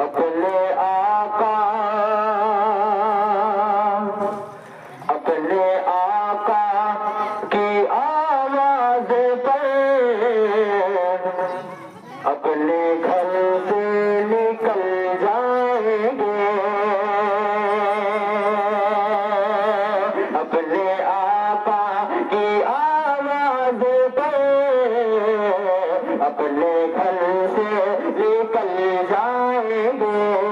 اپنے آقا کی آواز پر اپنے گھر سے نکل جائیں گے، اپنے آقا کی آواز پر اپنے گھر سے نکل جائیں گے۔